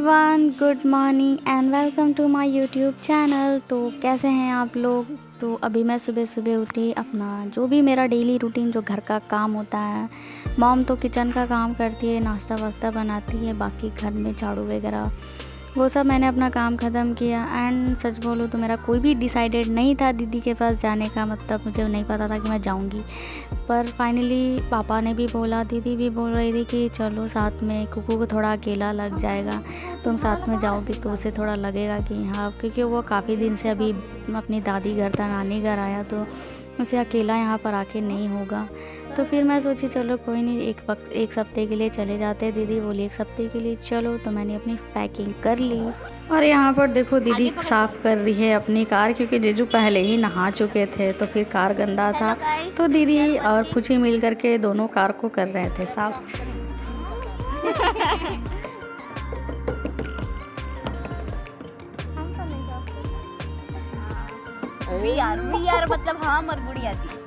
Everyone, good morning and welcome to my YouTube channel. तो कैसे हैं आप लोग। तो अभी मैं सुबह सुबह उठी, अपना जो भी मेरा डेली रूटीन जो घर का काम होता है, मॉम तो किचन का काम करती है, नाश्ता वास्ता बनाती है, बाकी घर में झाड़ू वगैरह वो सब मैंने अपना काम ख़त्म किया। एंड सच बोलूँ तो मेरा कोई भी डिसाइडेड नहीं था दीदी के पास जाने का, मतलब मुझे नहीं पता था कि मैं जाऊंगी, पर फाइनली पापा ने भी बोला, दीदी भी बोल रही थी कि चलो साथ में, कुकू को थोड़ा अकेला लग जाएगा, तुम साथ में जाओगी तो उसे थोड़ा लगेगा कि हाँ, क्योंकि वो काफ़ी दिन से अभी अपनी दादी घर था, नानी घर आया, तो उसे अकेला यहाँ पर आके नहीं होगा। तो फिर मैं सोची चलो कोई नहीं, एक हफ्ते के लिए चले जाते हैं। दीदी बोली एक हफ्ते के लिए चलो, तो मैंने अपनी पैकिंग कर ली। और यहाँ पर देखो दीदी साफ़ कर रही है अपनी कार, क्योंकि जीजू पहले ही नहा चुके थे तो फिर कार गंदा था, तो दीदी और फूची मिल करके दोनों कार को कर रहे थे साफ़। वी आर मतलब हाँ मर गुड़िया थी।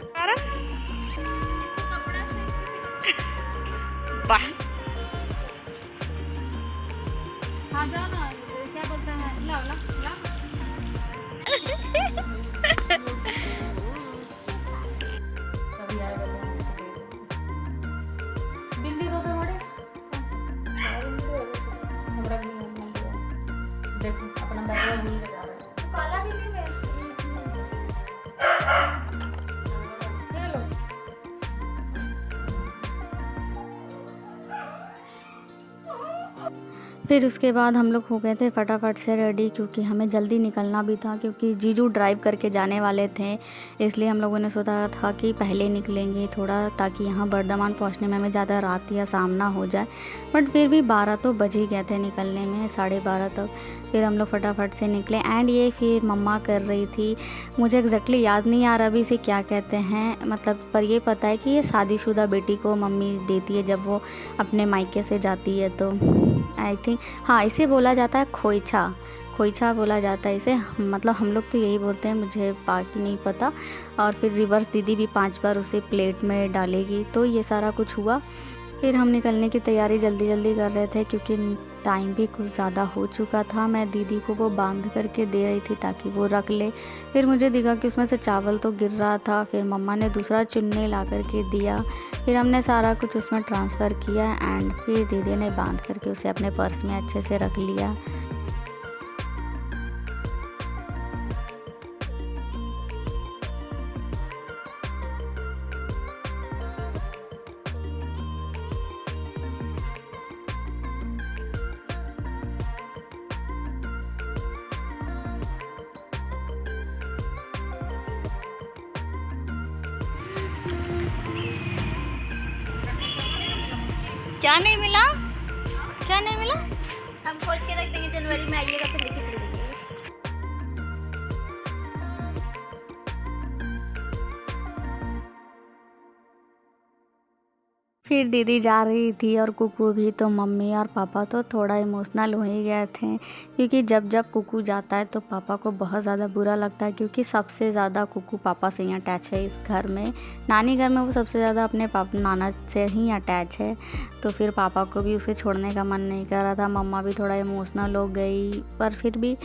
वाह, हाँ जाओ ना, क्या बोलता है, ला ला ला। बिल्ली दो पे बड़े देखो अपना दरवाजा भूल के जा रहा है। काला बिल्ली में ये लो। फिर उसके बाद हम लोग हो गए थे फटाफट से रेडी, क्योंकि हमें जल्दी निकलना भी था, क्योंकि जीजू ड्राइव करके जाने वाले थे, इसलिए हम लोगों ने सोचा था कि पहले निकलेंगे थोड़ा, ताकि यहाँ बर्धमान पहुँचने में हमें ज़्यादा रात या शाम ना हो जाए। बट फिर भी 12 तो बज ही गए थे निकलने में, 12:30 तक। फिर हम लोग फटाफट से निकले। एंड ये फिर मम्मा कर रही थी, मुझे एग्जैक्टली याद नहीं आ रहा अभी इसे क्या कहते हैं, मतलब पर ये पता है कि ये शादीशुदा बेटी को मम्मी देती है जब वो अपने मायके से जाती है, तो आई थिंक हाँ इसे बोला जाता है खोइछा, खोइछा बोला जाता है इसे, मतलब हम लोग तो यही बोलते हैं, मुझे बाकी नहीं पता। और फिर रिवर्स दीदी भी 5 बार उसे प्लेट में डालेगी, तो ये सारा कुछ हुआ। फिर हम निकलने की तैयारी जल्दी जल्दी कर रहे थे, क्योंकि टाइम भी कुछ ज़्यादा हो चुका था। मैं दीदी को वो बांध करके दे रही थी ताकि वो रख ले। फिर मुझे दिखा कि उसमें से चावल तो गिर रहा था, फिर मम्मा ने दूसरा चुन्नी ला करके दिया, फिर हमने सारा कुछ उसमें ट्रांसफ़र किया। एंड फिर दीदी ने बांध करके उसे अपने पर्स में अच्छे से रख लिया। क्या नहीं मिला, क्या नहीं मिला, हम खोज के रख देंगे, जनवरी में आइएगा तो लेके चले जाइए। फिर दीदी जा रही थी और कुकू भी, तो मम्मी और पापा तो थोड़ा इमोशनल हो ही गए थे, क्योंकि जब जब कुकू जाता है तो पापा को बहुत ज़्यादा बुरा लगता है, क्योंकि सबसे ज़्यादा कुकू पापा से ही अटैच है इस घर में। नानी घर में वो सबसे ज़्यादा अपने नाना से ही अटैच है, तो फिर पापा को भी उसे छोड़ने का मन नहीं कर रहा था। मम्मा भी थोड़ा इमोशनल हो गई, पर फिर भी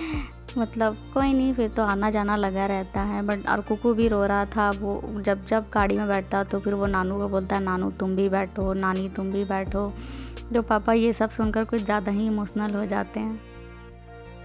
मतलब कोई नहीं, फिर तो आना जाना लगा रहता है। बट और कुकू भी रो रहा था, वो जब जब गाड़ी में बैठता तो फिर वो नानू को बोलता है, नानू तुम भी बैठो, नानी तुम भी बैठो। जो पापा ये सब सुनकर कुछ ज़्यादा ही इमोशनल हो जाते हैं।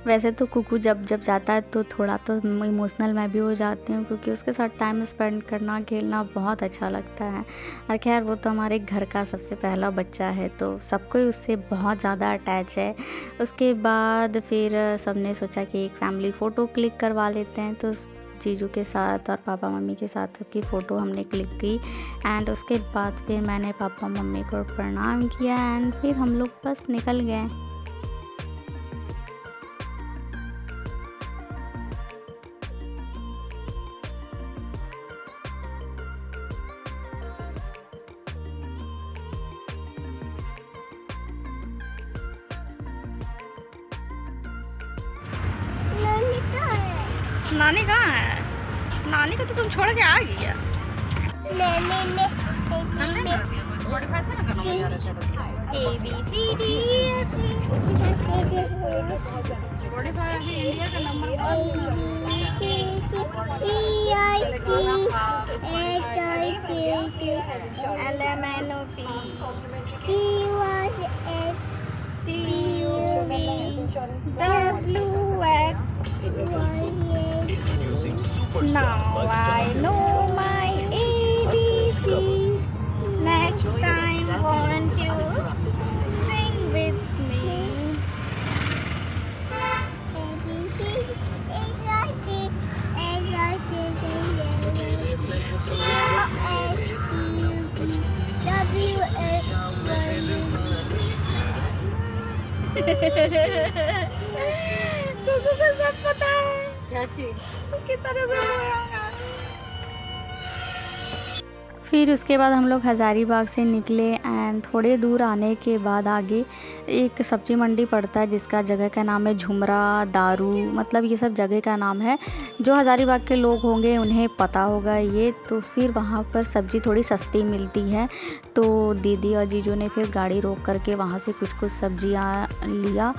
वैसे तो कुकू जब जब जाता है तो थोड़ा तो इमोशनल मैं भी हो जाती हूँ, क्योंकि उसके साथ टाइम स्पेंड करना, खेलना बहुत अच्छा लगता है। और खैर वो तो हमारे घर का सबसे पहला बच्चा है, तो सबको ही उससे बहुत ज़्यादा अटैच है। उसके बाद फिर सबने सोचा कि एक फैमिली फ़ोटो क्लिक करवा लेते हैं, तो जीजू के साथ और पापा मम्मी के साथ सबकी फ़ोटो हमने क्लिक की। एंड उसके बाद फिर मैंने पापा मम्मी को प्रणाम किया, एंड फिर हम लोग बस निकल गए। नानी कहाँ है? नानी को तो तुम छोड़ के आ गई है। ABCD Spotify अभी इंडिया का number 1 Now I know my ABC. Next time, won't you sing with me? कुकू को सब पता है क्या चीज? कितना से। फिर उसके बाद हम लोग हज़ारीबाग से निकले एंड थोड़े दूर आने के बाद आगे एक सब्ज़ी मंडी पड़ता है जिसका जगह का नाम है झुमरा दारू, मतलब ये सब जगह का नाम है। जो हज़ारीबाग के लोग होंगे उन्हें पता होगा ये। तो फिर वहाँ पर सब्ज़ी थोड़ी सस्ती मिलती है, तो दीदी और जीजू ने फिर गाड़ी रोक करके वहाँ से कुछ कुछ सब्जियाँ लिया।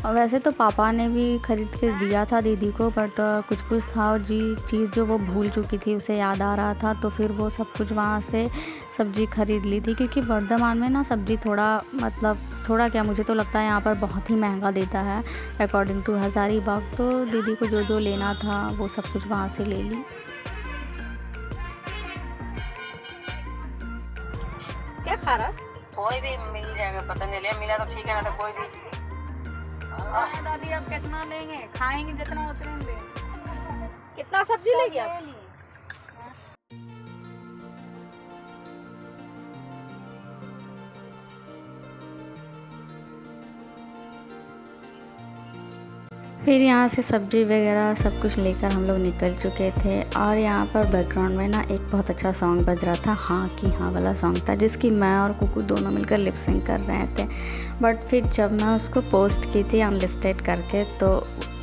और वैसे तो पापा ने भी ख़रीद के दिया था दीदी को, बट कुछ कुछ था और चीज़ जो वो भूल चुकी थी उसे याद आ रहा था, तो फिर वो सब कुछ वहाँ से सब्ज़ी ख़रीद ली थी। क्योंकि वर्धमान में ना सब्ज़ी थोड़ा क्या, मुझे तो लगता है यहाँ पर बहुत ही महंगा देता है अकॉर्डिंग टू हज़ारीबाग। तो दीदी को जो जो लेना था वो सब कुछ वहाँ से ले ली। क्या खा रहा? कोई भी मिल जाएगा, पता नहीं ले मिला तो ठीक है, ना तो कोई भी। दादी अब कितना लेंगे? खाएंगे जितना उतना देंगे। कितना सब्जी ले गया? फिर यहाँ से सब्ज़ी वगैरह सब कुछ लेकर हम लोग निकल चुके थे। और यहाँ पर बैकग्राउंड में ना एक बहुत अच्छा सॉन्ग बज रहा था, हाँ कि हाँ वाला सॉन्ग था, जिसकी मैं और कुकू दोनों मिलकर लिप सिंक कर रहे थे। बट फिर जब मैं उसको पोस्ट की थी अनलिस्टेड करके, तो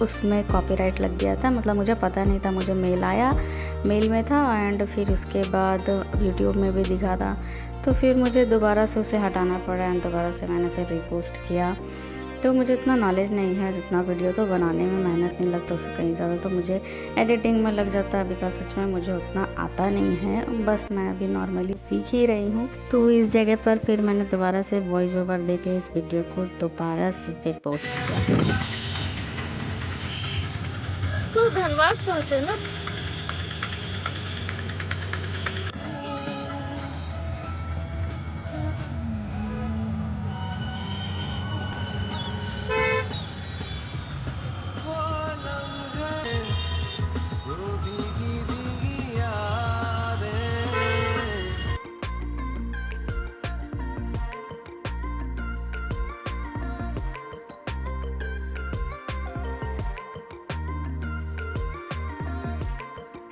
उसमें कॉपीराइट लग गया था। मतलब मुझे पता नहीं था, मुझे मेल में था एंड फिर उसके बाद यूट्यूब में भी दिखा था। तो फिर मुझे दोबारा से उसे हटाना पड़ा एंड दोबारा से मैंने फिर रिपोस्ट किया। तो मुझे इतना नॉलेज नहीं है, जितना वीडियो तो बनाने में मेहनत नहीं लगता उससे कहीं ज़्यादा तो मुझे एडिटिंग में लग जाता है, बिकॉज सच में मुझे उतना आता नहीं है, बस मैं अभी नॉर्मली सीख ही रही हूँ। तो इस जगह पर फिर मैंने दोबारा से वॉइस ओवर देके इस वीडियो को दोबारा से फिर पोस्ट किया। तो धनबाद पहुँचे ना?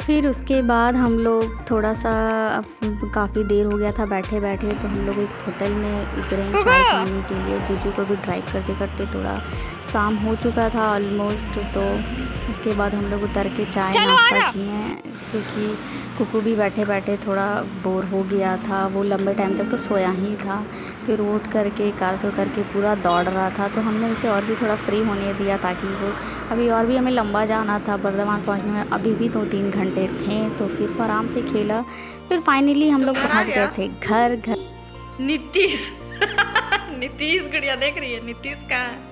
फिर उसके बाद हम लोग थोड़ा सा काफ़ी देर हो गया था बैठे बैठे, तो हम लोग एक होटल में उतरे चाय पीने के लिए। जीजू को भी ड्राइव करते करते थोड़ा शाम हो चुका था ऑलमोस्ट। तो उसके बाद हम लोग उतर के चाय नाश्ता किए, क्योंकि कुकू भी बैठे बैठे थोड़ा बोर हो गया था, वो लंबे टाइम तक तो सोया ही था। फिर उठ करके कार से उतर के पूरा दौड़ रहा था, तो हमने इसे और भी थोड़ा फ्री होने दिया ताकि वो अभी और भी हमें लंबा जाना था वर्धमान पहुंचने में, अभी भी 2-3 घंटे थे। तो फिर वो आराम से खेला। फिर फाइनली हम लोग पहुंच गए थे घर। नीतीश नीतीश गुड़िया देख रही है, नीतीश कहाँ है?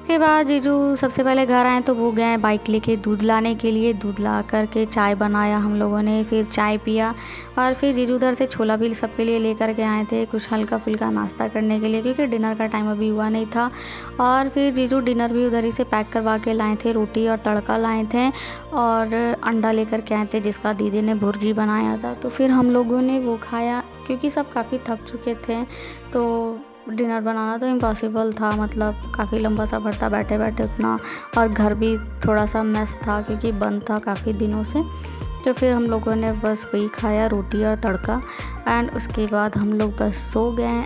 के बाद जीजू सबसे पहले घर आए तो वो गए बाइक लेके दूध लाने के लिए। दूध ला करके चाय बनाया हम लोगों ने, फिर चाय पिया। और फिर जीजू उधर से छोला भी सबके लिए लेकर के आए थे, कुछ हल्का फुल्का नाश्ता करने के लिए, क्योंकि डिनर का टाइम अभी हुआ नहीं था। और फिर जीजू डिनर भी उधर ही से पैक करवा के लाए थे, रोटी और तड़का लाए थे और अंडा लेकर के आए थे जिसका दीदी ने भुर्जी बनाया था। तो फिर हम लोगों ने वो खाया, क्योंकि सब काफ़ी थक चुके थे, तो डिनर बनाना तो इम्पॉसिबल था, मतलब काफ़ी लंबा सफ़र था बैठे बैठे उतना। और घर भी थोड़ा सा मेस था क्योंकि बंद था काफ़ी दिनों से। तो फिर हम लोगों ने बस वही खाया, रोटी और तड़का, एंड उसके बाद हम लोग बस सो गए।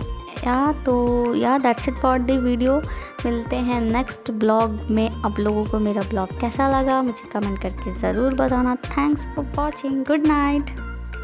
That's it for the video. मिलते हैं नेक्स्ट ब्लॉग में। आप लोगों को मेरा ब्लॉग कैसा लगा मुझे कमेंट करके ज़रूर बताना। Thanks for watching. Good night.